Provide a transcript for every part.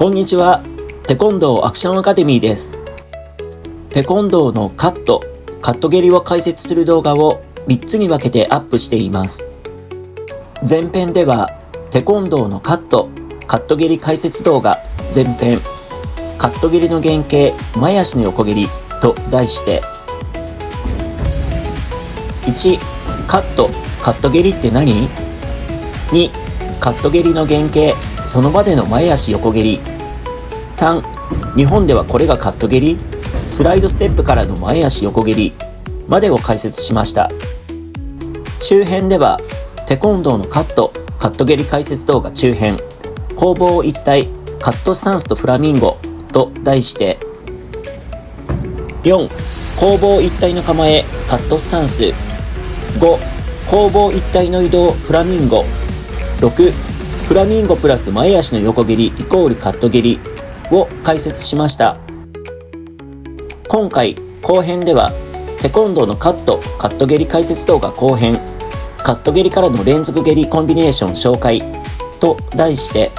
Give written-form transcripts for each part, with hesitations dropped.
こんにちは。テコンドーアクションアカデミーです。テコンドーのカット蹴りを解説する動画を3つに分けてアップしています。前編ではテコンドーのカット蹴り解説動画前編、カット蹴りの原型前足の横蹴りと題して、1、カット蹴りって何？ 2、カット蹴りの原型その場での前足横蹴り。3、日本ではこれがカット蹴り？スライドステップからの前足横蹴りまでを解説しました。中編ではテコンドーのカット蹴り解説動画中編、攻防一体カットスタンスとフラミンゴと題して、4、攻防一体の構えカットスタンス、5、攻防一体の移動フラミンゴ、6、フラミンゴプラス前足の横蹴りイコールカット蹴りを解説しました。今回後編ではテコンドーのカット蹴り解説動画後編、カット蹴りからの連続蹴りコンビネーション紹介と題して、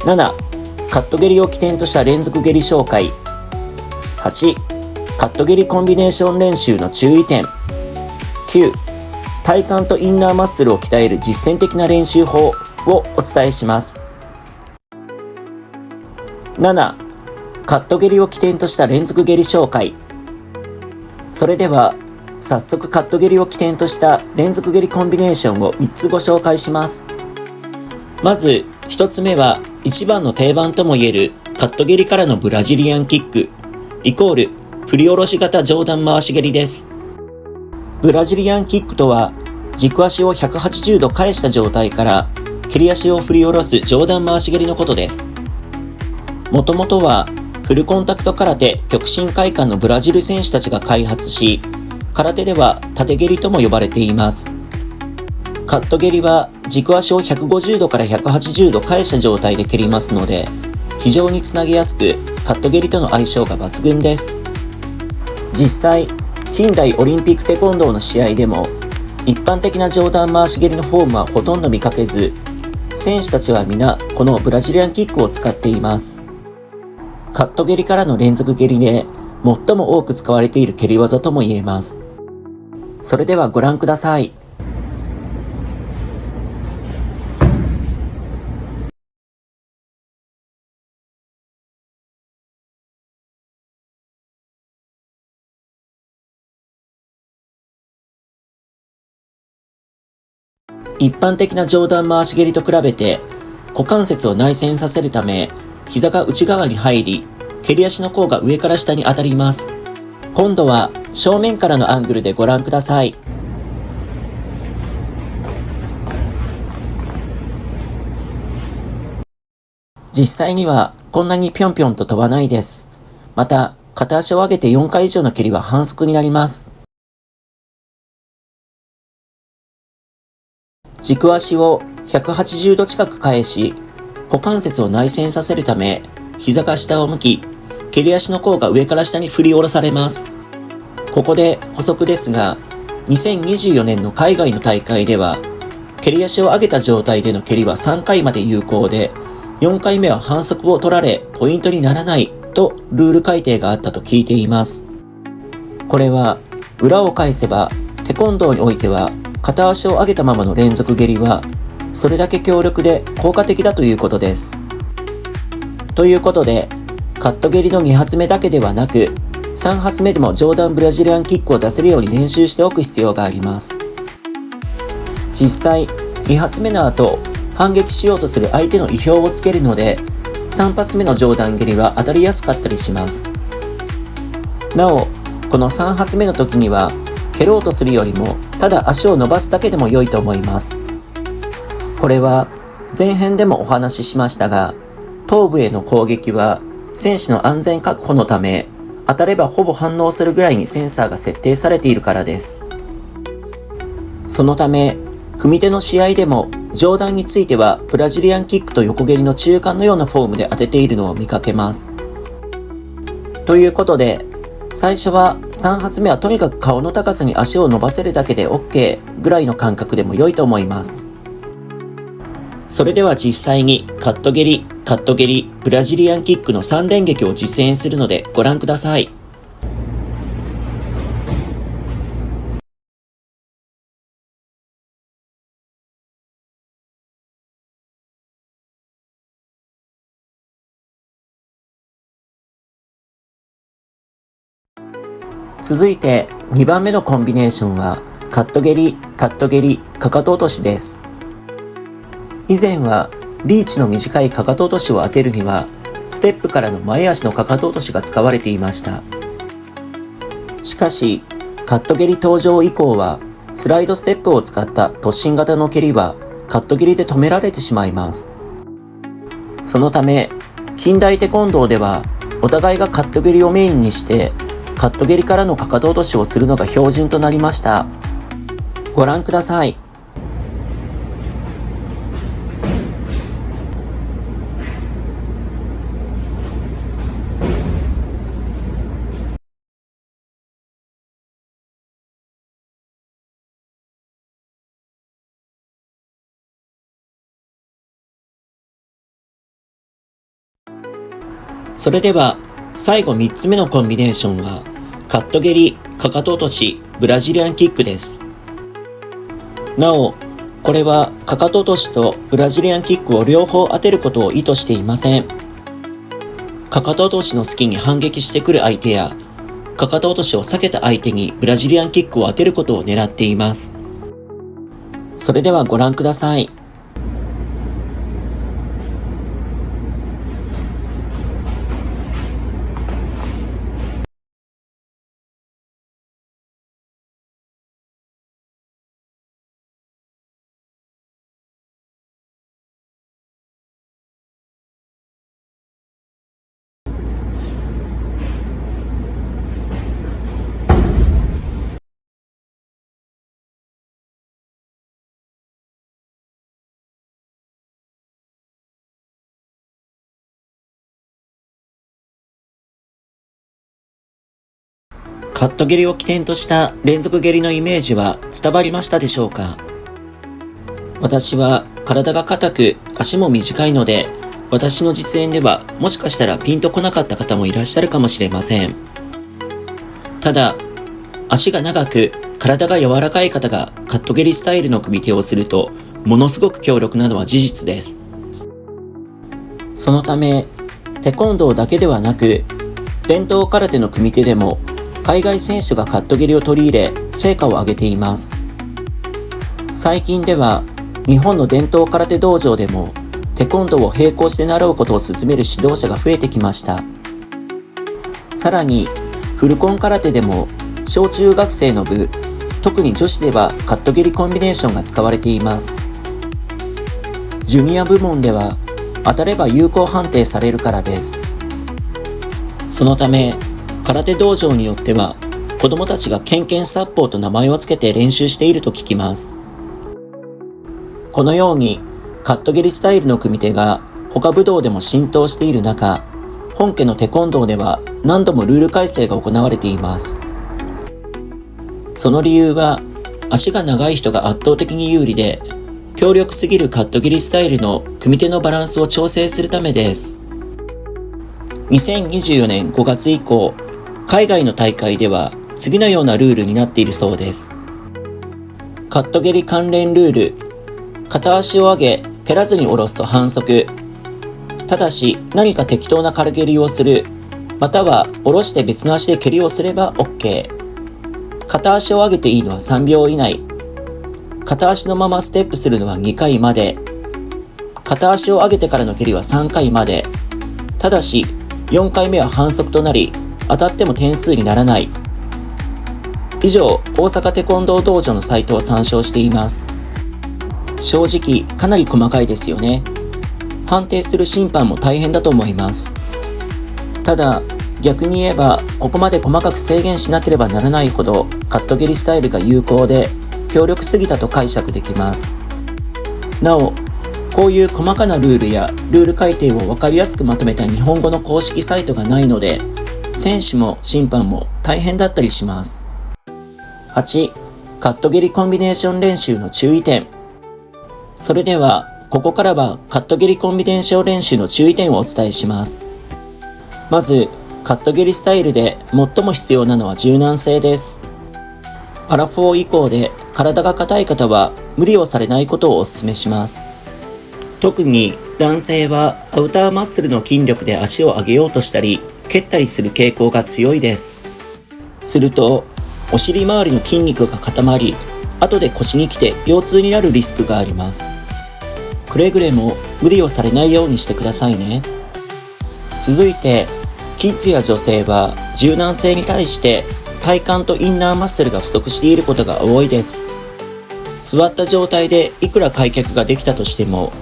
7、カット蹴りを起点とした連続蹴り紹介、8、カット蹴りコンビネーション練習の注意点、9、体幹とインナーマッスルを鍛える実践的な練習法をお伝えします。7、カット蹴りを起点とした連続蹴り紹介。それでは早速カット蹴りを起点とした連続蹴りコンビネーションを3つご紹介します。まず1つ目は一番の定番ともいえるカット蹴りからのブラジリアンキックイコール振り下ろし型上段回し蹴りです。ブラジリアンキックとは軸足を180度返した状態から蹴り足を振り下ろす上段回し蹴りのことです。もともとはフルコンタクト空手極真会館のブラジル選手たちが開発し、空手では縦蹴りとも呼ばれています。カット蹴りは軸足を150度から180度返した状態で蹴りますので、非常につなげやすくカット蹴りとの相性が抜群です。実際、近代オリンピックテコンドーの試合でも一般的な上段回し蹴りのフォームはほとんど見かけず、選手たちは皆このブラジリアンキックを使っています。カット蹴りからの連続蹴りで最も多く使われている蹴り技とも言えます。それではご覧ください。一般的な上段回し蹴りと比べて股関節を内旋させるため膝が内側に入り、蹴り足の甲が上から下に当たります。今度は正面からのアングルでご覧ください。実際にはこんなにぴょんぴょんと飛ばないです。また片足を上げて4回以上の蹴りは反則になります。軸足を180度近く返し、股関節を内旋させるため膝が下を向き、蹴り足の甲が上から下に振り下ろされます。ここで補足ですが、2024年の海外の大会では蹴り足を上げた状態での蹴りは3回まで有効で、4回目は反則を取られポイントにならないとルール改定があったと聞いています。これは裏を返せばテコンドーにおいては片足を上げたままの連続蹴りはそれだけ強力で効果的だということです。ということで、カット蹴りの2発目だけではなく、3発目でも上段ブラジリアンキックを出せるように練習しておく必要があります。実際、2発目の後、反撃しようとする相手の意表をつけるので、3発目の上段蹴りは当たりやすかったりします。なお、この3発目の時には、蹴ろうとするよりも、ただ足を伸ばすだけでも良いと思います。これは前編でもお話ししましたが、頭部への攻撃は選手の安全確保のため、当たればほぼ反応するぐらいにセンサーが設定されているからです。そのため、組手の試合でも上段についてはブラジリアンキックと横蹴りの中間のようなフォームで当てているのを見かけます。ということで、最初は3発目はとにかく顔の高さに足を伸ばせるだけで OK ぐらいの感覚でも良いと思います。それでは実際にカット蹴りブラジリアンキックの3連撃を実演するのでご覧ください。続いて2番目のコンビネーションはカット蹴り、カット蹴り、かかと落としです。以前はリーチの短いかかと落としを当てるにはステップからの前足のかかと落としが使われていました。しかしカット蹴り登場以降はスライドステップを使った突進型の蹴りはカット蹴りで止められてしまいます。そのため近代テコンドーではお互いがカット蹴りをメインにしてカット蹴りからのかかと落としをするのが標準となりました。ご覧ください。それでは最後3つ目のコンビネーションはカット蹴り、かかと落とし、ブラジリアンキックです。なお、これはかかと落としとブラジリアンキックを両方当てることを意図していません。かかと落としの隙に反撃してくる相手やかかと落としを避けた相手にブラジリアンキックを当てることを狙っています。それではご覧ください。カット蹴りを起点とした連続蹴りのイメージは伝わりましたでしょうか？私は体が硬く足も短いので、私の実演ではもしかしたらピンとこなかった方もいらっしゃるかもしれません。ただ、足が長く体が柔らかい方がカット蹴りスタイルの組み手をするとものすごく強力なのは事実です。そのため、テコンドーだけではなく、伝統空手の組み手でも海外選手がカット蹴りを取り入れ成果を上げています。最近では日本の伝統空手道場でもテコンドーを並行して習うことを勧める指導者が増えてきました。さらにフルコン空手でも小中学生の部、特に女子ではカット蹴りコンビネーションが使われています。ジュニア部門では当たれば有効判定されるからです。そのため空手道場によっては子供たちがケンケン殺法と名前をつけて練習していると聞きます。このようにカット蹴りスタイルの組み手が他武道でも浸透している中、本家のテコンドーでは何度もルール改正が行われています。その理由は足が長い人が圧倒的に有利で、強力すぎるカット蹴りスタイルの組み手のバランスを調整するためです。2024年5月以降、海外の大会では次のようなルールになっているそうです。カット蹴り関連ルール。片足を上げ、蹴らずに下ろすと反則。ただし何か適当な軽蹴りをする、または下ろして別の足で蹴りをすれば OK。片足を上げていいのは3秒以内。片足のままステップするのは2回まで。片足を上げてからの蹴りは3回まで。ただし4回目は反則となり、当たっても点数にならない。以上、大阪テコンドー道場のサイトを参照しています。正直かなり細かいですよね。判定する審判も大変だと思います。ただ逆に言えば、ここまで細かく制限しなければならないほどカット蹴りスタイルが有効で強力すぎたと解釈できます。なお、こういう細かなルールやルール改定を分かりやすくまとめた日本語の公式サイトがないので、選手も審判も大変だったりします。8. カット蹴りコンビネーション練習の注意点。それではここからはカット蹴りコンビネーション練習の注意点をお伝えします。まず、カット蹴りスタイルで最も必要なのは柔軟性です。アラフォー以降で体が硬い方は無理をされないことをお勧めします。特に男性はアウターマッスルの筋力で足を上げようとしたり蹴ったりする傾向が強いです。するとお尻周りの筋肉が固まり、後で腰に来て腰痛になるリスクがあります。くれぐれも無理をされないようにしてくださいね。続いてキッズや女性は柔軟性に対して体幹とインナーマッスルが不足していることが多いです。座った状態でいくら開脚ができたとしても、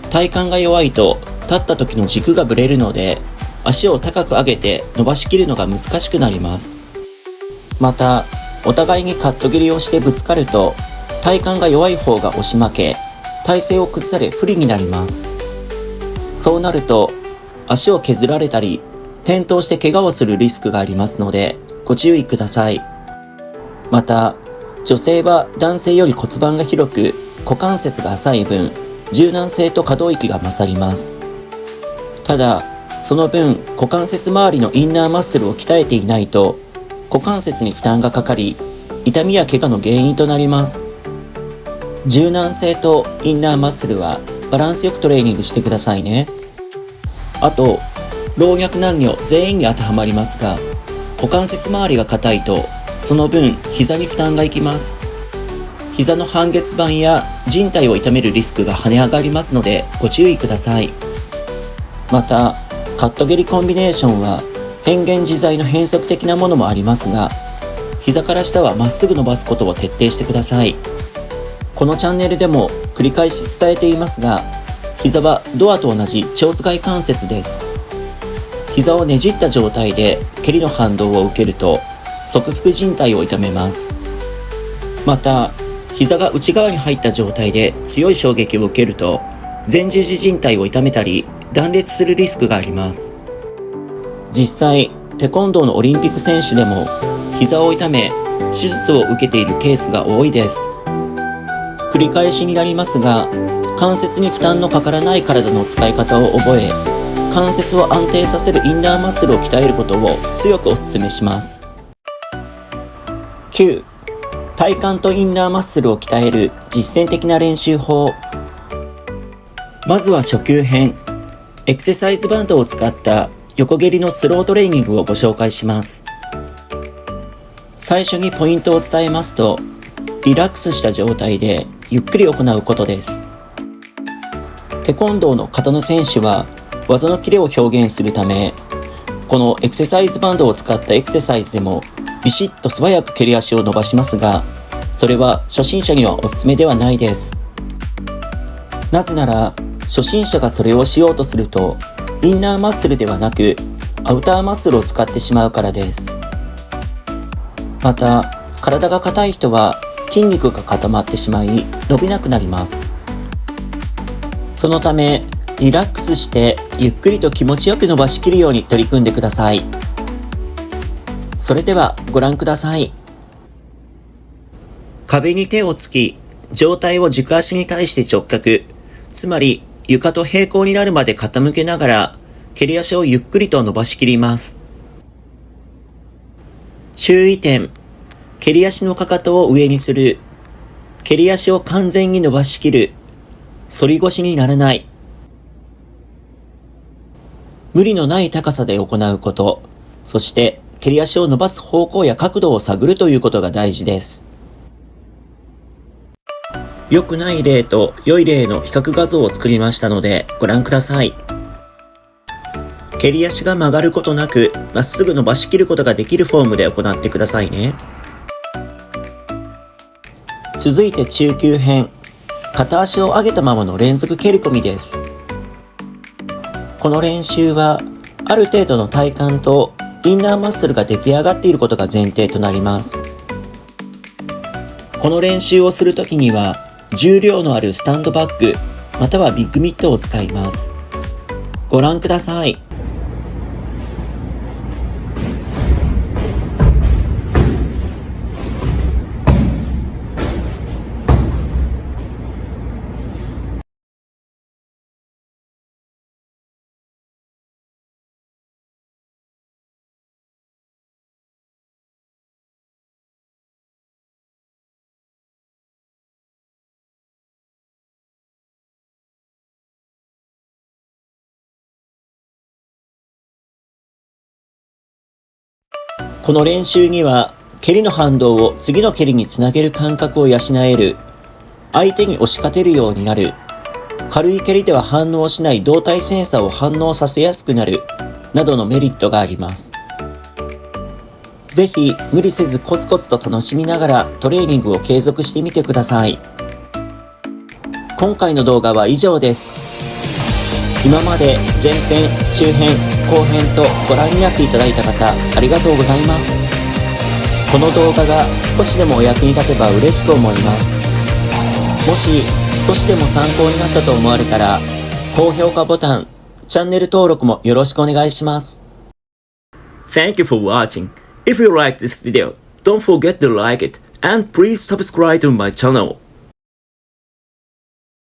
体幹が弱いと立った時の軸がぶれるので、足を高く上げて伸ばしきるのが難しくなります。また、お互いにカット蹴りをしてぶつかると、体幹が弱い方が押し負け、体勢を崩され不利になります。そうなると、足を削られたり、転倒して怪我をするリスクがありますので、ご注意ください。また、女性は男性より骨盤が広く、股関節が浅い分、柔軟性と可動域が勝ります。ただ、その分、股関節周りのインナーマッスルを鍛えていないと、股関節に負担がかかり、痛みや怪我の原因となります。柔軟性とインナーマッスルはバランスよくトレーニングしてくださいね。あと、老若男女全員に当てはまりますが、股関節周りが硬いと、その分膝に負担がいきます。膝の半月板や靭帯を痛めるリスクが跳ね上がりますのでご注意ください。また、カット蹴りコンビネーションは変幻自在の変則的なものもありますが、膝から下はまっすぐ伸ばすことを徹底してください。このチャンネルでも繰り返し伝えていますが、膝はドアと同じ蝶番関節です。膝をねじった状態で蹴りの反動を受けると側腹靭帯を痛めます。また、膝が内側に入った状態で強い衝撃を受けると前十字靭帯を痛めたり断裂するリスクがあります。実際、テコンドーのオリンピック選手でも膝を痛め手術を受けているケースが多いです。繰り返しになりますが、関節に負担のかからない体の使い方を覚え、関節を安定させるインナーマッスルを鍛えることを強くお勧めします。9. 体幹とインナーマッスルを鍛える実践的な練習法。まずは初級編、エクササイズバンドを使った横蹴りのスロートレーニングをご紹介します。最初にポイントを伝えますと、リラックスした状態でゆっくり行うことです。テコンドーの形の選手は技のキレを表現するため、このエクササイズバンドを使ったエクササイズでもビシッと素早く蹴り足を伸ばしますが、それは初心者にはおすすめではないです。なぜなら、初心者がそれをしようとすると、インナーマッスルではなくアウターマッスルを使ってしまうからです。また、体が硬い人は筋肉が固まってしまい伸びなくなります。そのため、リラックスしてゆっくりと気持ちよく伸ばしきるように取り組んでください。それではご覧ください。壁に手をつき、上体を軸足に対して直角、つまり床と平行になるまで傾けながら、蹴り足をゆっくりと伸ばしきります。注意点、蹴り足のかかとを上にする、蹴り足を完全に伸ばしきる、反り腰にならない。無理のない高さで行うこと、そして蹴り足を伸ばす方向や角度を探るということが大事です。良くない例と良い例の比較画像を作りましたのでご覧ください。蹴り足が曲がることなくまっすぐ伸ばしきることができるフォームで行ってくださいね。続いて中級編、片足を上げたままの連続蹴り込みです。この練習はある程度の体幹とインナーマッスルが出来上がっていることが前提となります。この練習をするときには重量のあるスタンドバッグまたはビッグミットを使います。ご覧ください。この練習には、蹴りの反動を次の蹴りにつなげる感覚を養える、相手に押し勝てるようになる、軽い蹴りでは反応しない動体センサーを反応させやすくなる、などのメリットがあります。ぜひ無理せずコツコツと楽しみながらトレーニングを継続してみてください。今回の動画は以上です。今まで前編、中編、後編とご覧になっていただいた方、ありがとうございます。この動画が少しでもお役に立てば嬉しく思います。もし少しでも参考になったと思われたら、高評価ボタン、チャンネル登録もよろしくお願いします。Thank you for watching. If you like this video, don't forget to like it and please subscribe to my channel.